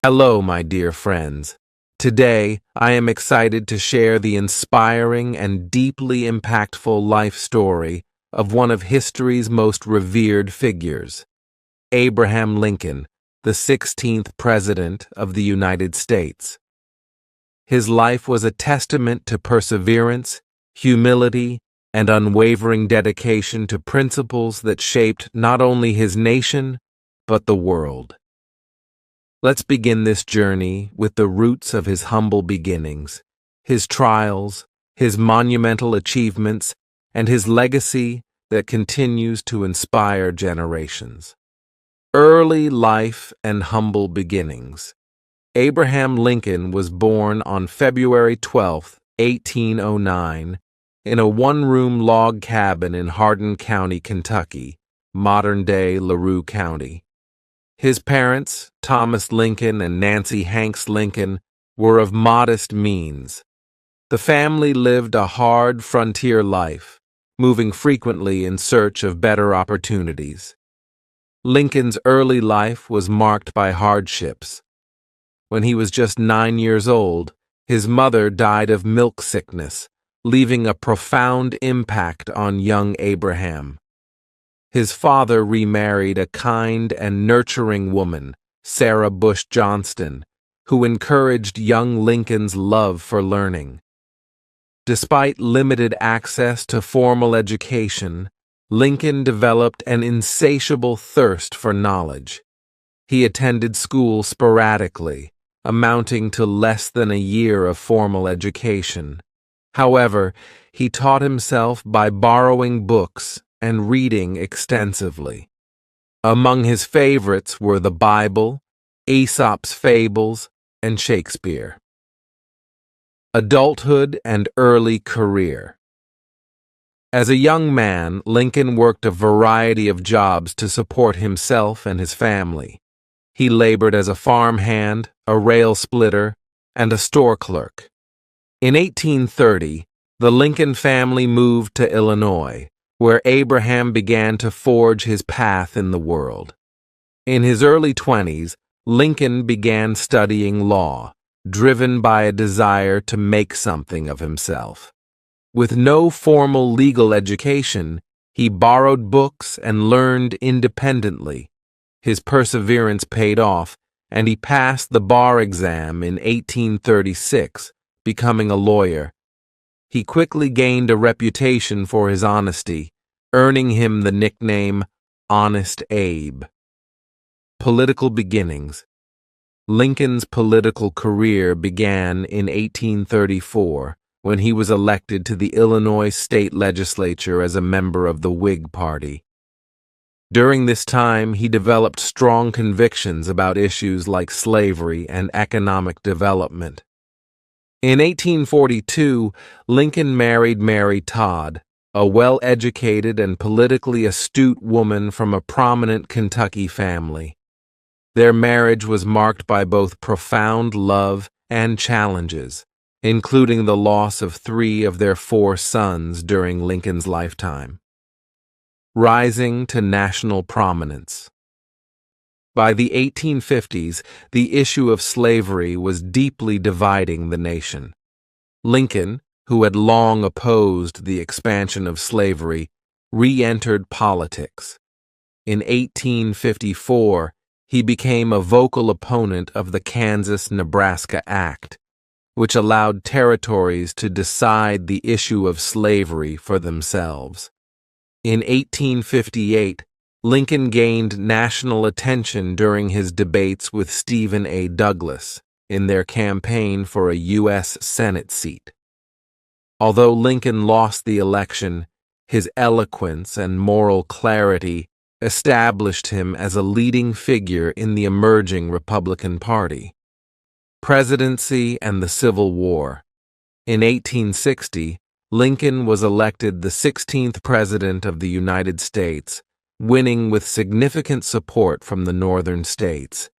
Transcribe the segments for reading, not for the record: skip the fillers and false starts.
Hello, my dear friends. Today, I am excited to share the inspiring and deeply impactful life story of one of history's most revered figures, Abraham Lincoln, the 16th President of the United States. His life was a testament to perseverance, humility, and unwavering dedication to principles that shaped not only his nation, but the world. Let's begin this journey with the roots of his humble beginnings, his trials, his monumental achievements, and his legacy that continues to inspire generations. Early life and humble beginnings. Abraham Lincoln was born on February 12, 1809, in a one-room log cabin in Hardin County, Kentucky, modern-day LaRue County. His parents, Thomas Lincoln and Nancy Hanks Lincoln, were of modest means. The family lived a hard frontier life, moving frequently in search of better opportunities. Lincoln's early life was marked by hardships. When he was just 9 years old, his mother died of milk sickness, leaving a profound impact on young Abraham. His father remarried a kind and nurturing woman, Sarah Bush Johnston, who encouraged young Lincoln's love for learning. Despite limited access to formal education, Lincoln developed an insatiable thirst for knowledge. He attended school sporadically, amounting to less than a year of formal education. However, he taught himself by borrowing books and reading extensively. Among his favorites were the Bible, Aesop's Fables, and Shakespeare. Adulthood and early career. As a young man, Lincoln worked a variety of jobs to support himself and his family. He labored as a farmhand, a rail splitter, and a store clerk. In 1830, the Lincoln family moved to Illinois, where Abraham began to forge his path in the world. In his early 20s, Lincoln began studying law, driven by a desire to make something of himself. With no formal legal education, he borrowed books and learned independently. His perseverance paid off, and he passed the bar exam in 1836, becoming a lawyer. He quickly gained a reputation for his honesty, earning him the nickname Honest Abe. Political beginnings. Lincoln's political career began in 1834 when he was elected to the Illinois state legislature as a member of the Whig Party. During this time, he developed strong convictions about issues like slavery and economic development. In 1842, Lincoln married Mary Todd, a well-educated and politically astute woman from a prominent Kentucky family. Their marriage was marked by both profound love and challenges, including the loss of 3 of their 4 sons during Lincoln's lifetime. Rising to national prominence. By the 1850s, the issue of slavery was deeply dividing the nation. Lincoln, who had long opposed the expansion of slavery, re-entered politics. In 1854, he became a vocal opponent of the Kansas-Nebraska Act, which allowed territories to decide the issue of slavery for themselves. In 1858, Lincoln gained national attention during his debates with Stephen A. Douglas in their campaign for a U.S. Senate seat. Although Lincoln lost the election, his eloquence and moral clarity established him as a leading figure in the emerging Republican Party. Presidency and the Civil War. In 1860, Lincoln was elected the 16th President of the United States, winning with significant support from the northern states.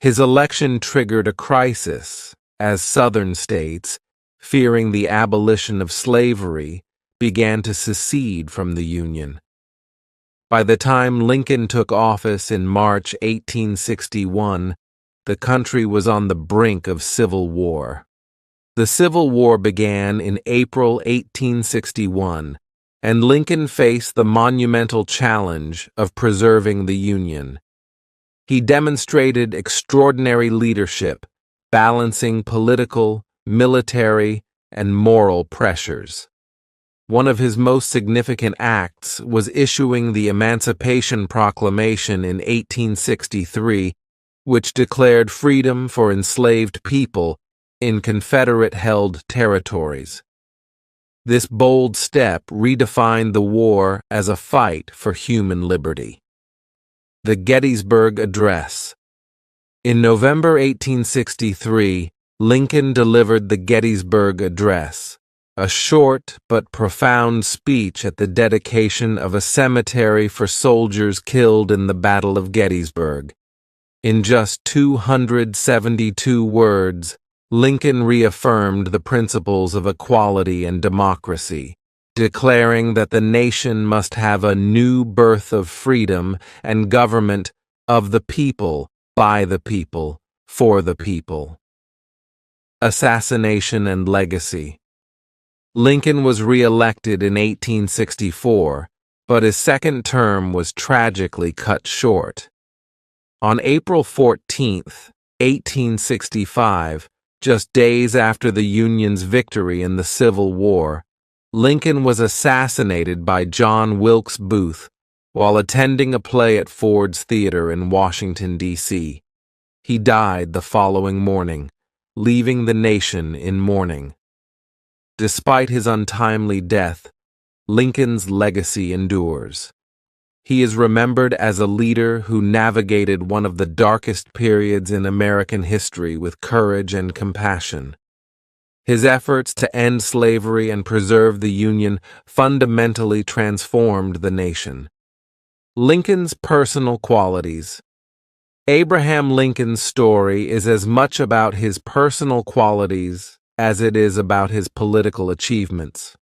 His election triggered a crisis, as southern states, fearing the abolition of slavery, began to secede from the Union. By the time Lincoln took office in March 1861, the country was on the brink of civil war. The Civil War began in April 1861, and Lincoln faced the monumental challenge of preserving the Union. He demonstrated extraordinary leadership, balancing political, military, and moral pressures. One of his most significant acts was issuing the Emancipation Proclamation in 1863, which declared freedom for enslaved people in Confederate-held territories. This bold step redefined the war as a fight for human liberty. The Gettysburg Address. In November 1863, Lincoln delivered the Gettysburg Address, a short but profound speech at the dedication of a cemetery for soldiers killed in the Battle of Gettysburg. In just 272 words, Lincoln reaffirmed the principles of equality and democracy, declaring that the nation must have a new birth of freedom and government of the people, by the people, for the people. Assassination and legacy. Lincoln was re-elected in 1864, but his second term was tragically cut short. On April 14, 1865, just days after the Union's victory in the Civil War, Lincoln was assassinated by John Wilkes Booth while attending a play at Ford's Theater in Washington, D.C. He died the following morning, leaving the nation in mourning. Despite his untimely death, Lincoln's legacy endures. He is remembered as a leader who navigated one of the darkest periods in American history with courage and compassion. His efforts to end slavery and preserve the Union fundamentally transformed the nation. Lincoln's personal qualities. Abraham Lincoln's story is as much about his personal qualities as it is about his political achievements.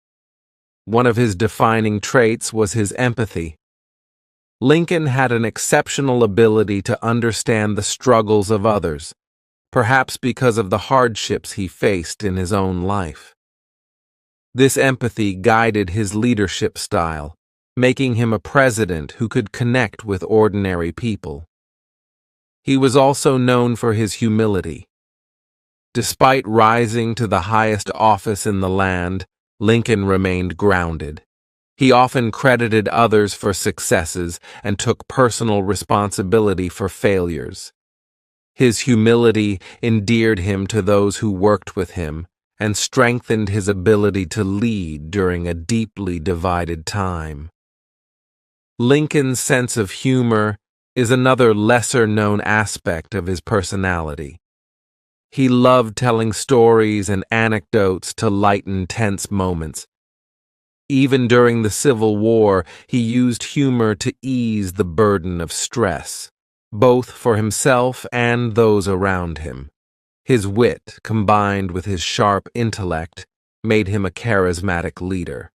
One of his defining traits was his empathy. Lincoln had an exceptional ability to understand the struggles of others, perhaps because of the hardships he faced in his own life. This empathy guided his leadership style, making him a president who could connect with ordinary people. He was also known for his humility. Despite rising to the highest office in the land, Lincoln remained grounded. He often credited others for successes and took personal responsibility for failures. His humility endeared him to those who worked with him and strengthened his ability to lead during a deeply divided time. Lincoln's sense of humor is another lesser-known aspect of his personality. He loved telling stories and anecdotes to lighten tense moments. Even during the Civil War, he used humor to ease the burden of stress, both for himself and those around him. His wit, combined with his sharp intellect, made him a charismatic leader.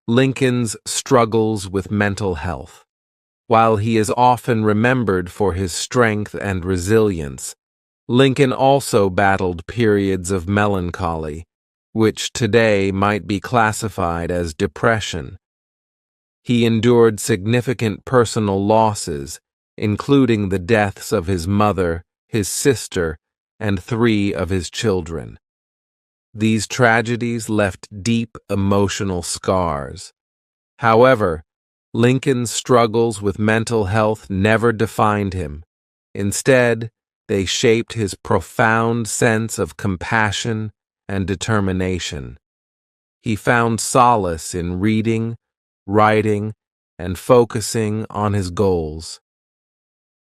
Lincoln's struggles with mental health. While he is often remembered for his strength and resilience, Lincoln also battled periods of melancholy, which today might be classified as depression. He endured significant personal losses, including the deaths of his mother, his sister, and 3 of his children. These tragedies left deep emotional scars. However, Lincoln's struggles with mental health never defined him. Instead, they shaped his profound sense of compassion and determination. He found solace in reading, writing, and focusing on his goals.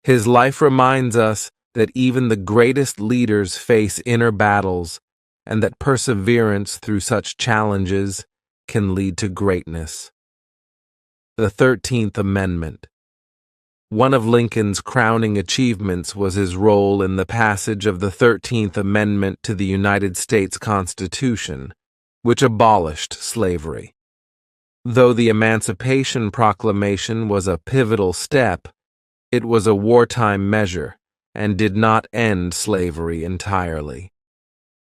His life reminds us that even the greatest leaders face inner battles and that perseverance through such challenges can lead to greatness. The 13th Amendment. One of Lincoln's crowning achievements was his role in the passage of the 13th Amendment to the United States Constitution, which abolished slavery. Though the Emancipation Proclamation was a pivotal step, it was a wartime measure, and did not end slavery entirely.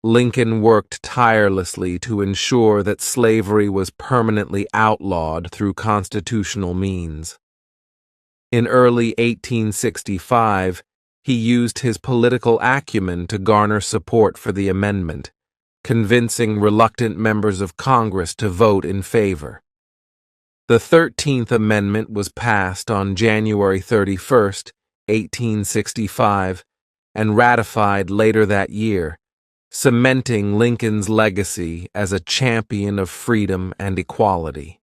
Lincoln worked tirelessly to ensure that slavery was permanently outlawed through constitutional means. In early 1865, he used his political acumen to garner support for the amendment, convincing reluctant members of Congress to vote in favor. The 13th Amendment was passed on January 31, 1865, and ratified later that year, cementing Lincoln's legacy as a champion of freedom and equality.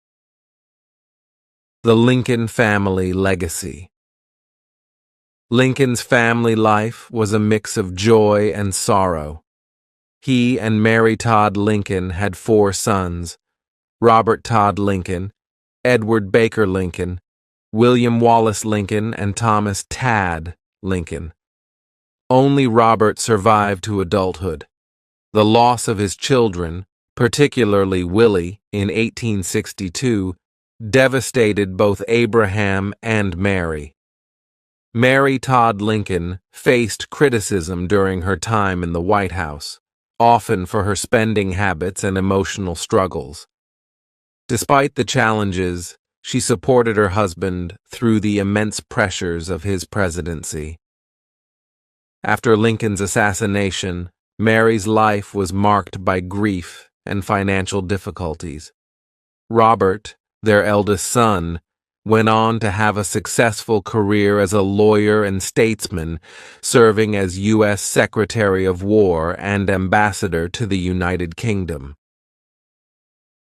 The Lincoln family legacy. Lincoln's family life was a mix of joy and sorrow. He and Mary Todd Lincoln had 4 sons: Robert Todd Lincoln, Edward Baker Lincoln, William Wallace Lincoln, and Thomas Tad Lincoln. Only Robert survived to adulthood. The loss of his children, particularly Willie, in 1862, devastated both Abraham and Mary. Mary Todd Lincoln faced criticism during her time in the White House, often for her spending habits and emotional struggles. Despite the challenges, she supported her husband through the immense pressures of his presidency. After Lincoln's assassination, Mary's life was marked by grief and financial difficulties. Robert, their eldest son, went on to have a successful career as a lawyer and statesman, serving as U.S. Secretary of War and Ambassador to the United Kingdom.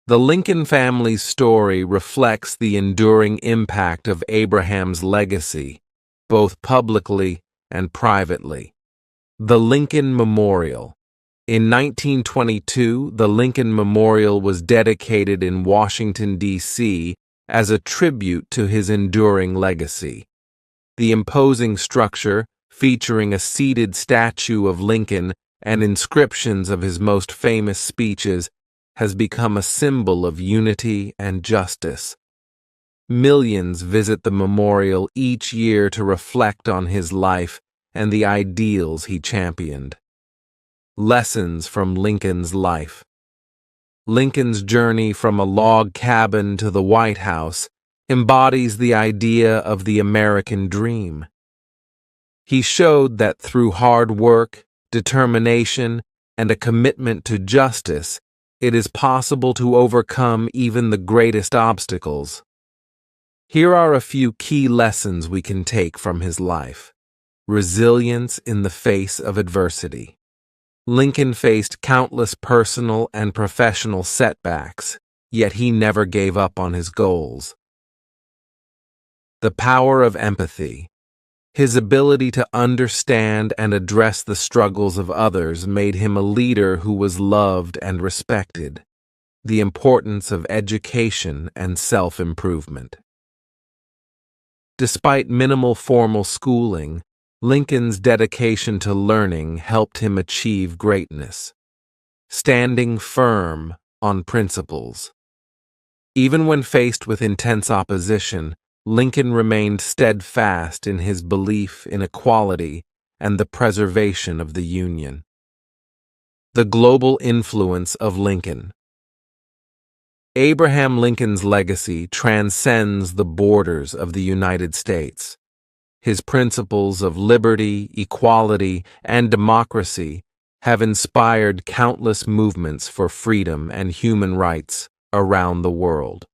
The Lincoln family's story reflects the enduring impact of Abraham's legacy, both publicly and privately. The Lincoln Memorial. In 1922, the Lincoln Memorial was dedicated in Washington, D.C., as a tribute to his enduring legacy. The imposing structure, featuring a seated statue of Lincoln and inscriptions of his most famous speeches, has become a symbol of unity and justice. Millions visit the memorial each year to reflect on his life and the ideals he championed. Lessons from Lincoln's life. Lincoln's journey from a log cabin to the White House embodies the idea of the American dream. He showed that through hard work, determination, and a commitment to justice, it is possible to overcome even the greatest obstacles. Here are a few key lessons we can take from his life. Resilience in the face of adversity. Lincoln faced countless personal and professional setbacks, yet he never gave up on his goals. The power of empathy. His ability to understand and address the struggles of others made him a leader who was loved and respected. The importance of education and self-improvement. Despite minimal formal schooling, Lincoln's dedication to learning helped him achieve greatness, standing firm on principles. Even when faced with intense opposition, Lincoln remained steadfast in his belief in equality and the preservation of the Union. The global influence of Lincoln. Abraham Lincoln's legacy transcends the borders of the United States. His principles of liberty, equality, and democracy have inspired countless movements for freedom and human rights around the world.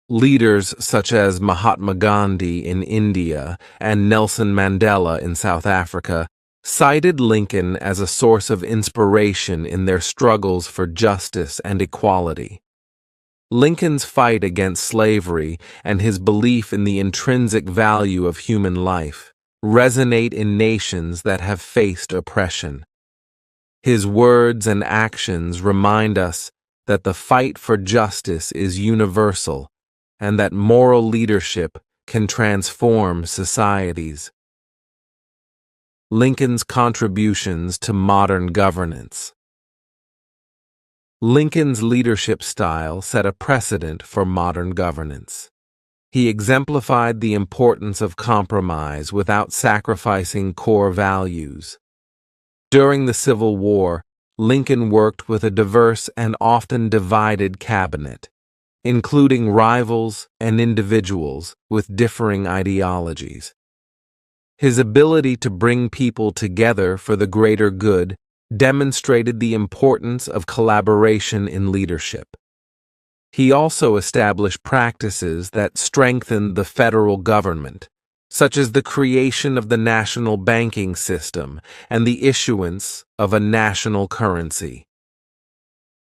Leaders such as Mahatma Gandhi in India and Nelson Mandela in South Africa cited Lincoln as a source of inspiration in their struggles for justice and equality. Lincoln's fight against slavery and his belief in the intrinsic value of human life resonate in nations that have faced oppression. His words and actions remind us that the fight for justice is universal and that moral leadership can transform societies. Lincoln's contributions to modern governance. Lincoln's leadership style set a precedent for modern governance. He exemplified the importance of compromise without sacrificing core values. During the Civil War, Lincoln worked with a diverse and often divided cabinet, including rivals and individuals with differing ideologies. His ability to bring people together for the greater good demonstrated the importance of collaboration in leadership. He also established practices that strengthened the federal government, such as the creation of the national banking system and the issuance of a national currency.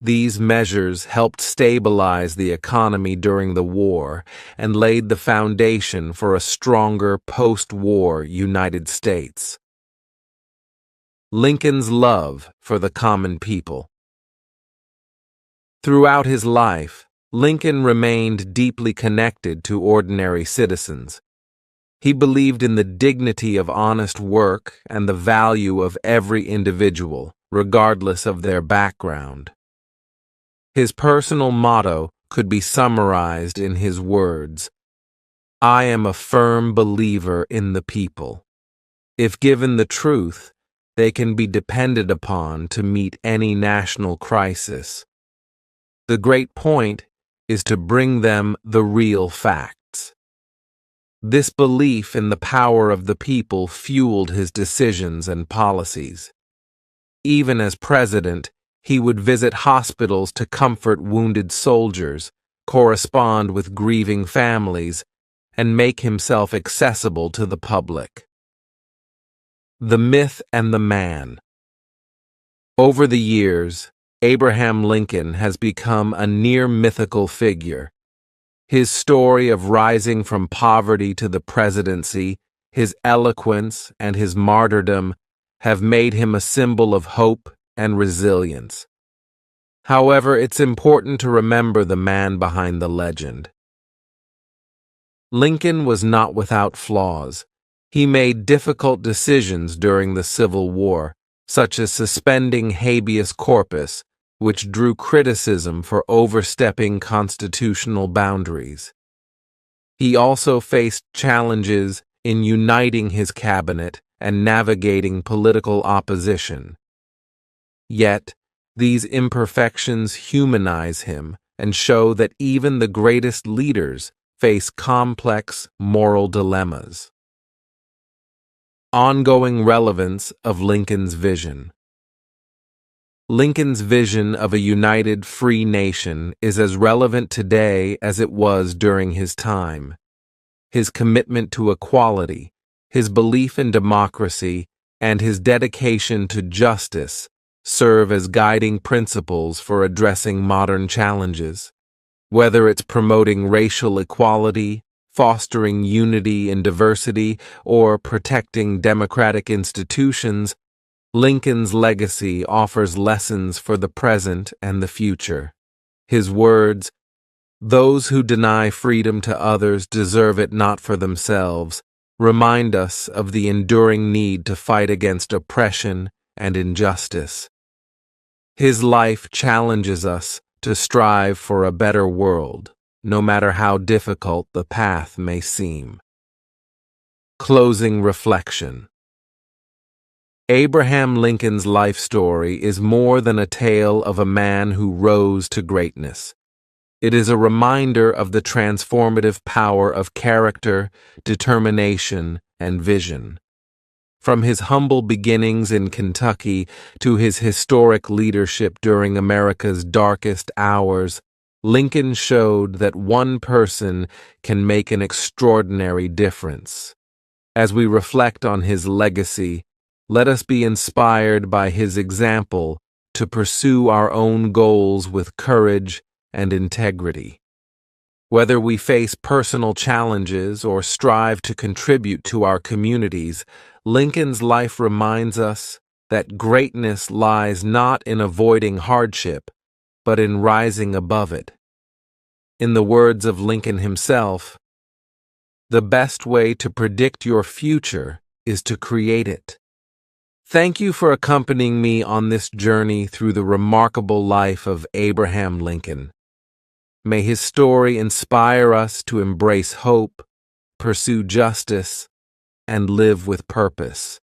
These measures helped stabilize the economy during the war and laid the foundation for a stronger post-war United States. Lincoln's love for the common people. Throughout his life, Lincoln remained deeply connected to ordinary citizens. He believed in the dignity of honest work and the value of every individual, regardless of their background. His personal motto could be summarized in his words, "I am a firm believer in the people. If given the truth, they can be depended upon to meet any national crisis. The great point is to bring them the real facts." This belief in the power of the people fueled his decisions and policies. Even as president, he would visit hospitals to comfort wounded soldiers, correspond with grieving families, and make himself accessible to the public. The myth and the man. Over the years, Abraham Lincoln has become a near-mythical figure. His story of rising from poverty to the presidency, his eloquence, and his martyrdom have made him a symbol of hope and resilience. However, it's important to remember the man behind the legend. Lincoln was not without flaws. He made difficult decisions during the Civil War, such as suspending habeas corpus, which drew criticism for overstepping constitutional boundaries. He also faced challenges in uniting his cabinet and navigating political opposition. Yet, these imperfections humanize him and show that even the greatest leaders face complex moral dilemmas. Ongoing relevance of Lincoln's vision. Lincoln's vision of a united, free nation is as relevant today as it was during his time. His commitment to equality, his belief in democracy, and his dedication to justice serve as guiding principles for addressing modern challenges. Whether it's promoting racial equality, fostering unity in diversity, or protecting democratic institutions, Lincoln's legacy offers lessons for the present and the future. His words, "Those who deny freedom to others deserve it not for themselves," remind us of the enduring need to fight against oppression and injustice. His life challenges us to strive for a better world, no matter how difficult the path may seem. Closing reflection. Abraham Lincoln's life story is more than a tale of a man who rose to greatness. It is a reminder of the transformative power of character, determination, and vision. From his humble beginnings in Kentucky to his historic leadership during America's darkest hours, Lincoln showed that one person can make an extraordinary difference. As we reflect on his legacy, let us be inspired by his example to pursue our own goals with courage and integrity. Whether we face personal challenges or strive to contribute to our communities, Lincoln's life reminds us that greatness lies not in avoiding hardship, but in rising above it. In the words of Lincoln himself, "The best way to predict your future is to create it." Thank you for accompanying me on this journey through the remarkable life of Abraham Lincoln. May his story inspire us to embrace hope, pursue justice, and live with purpose.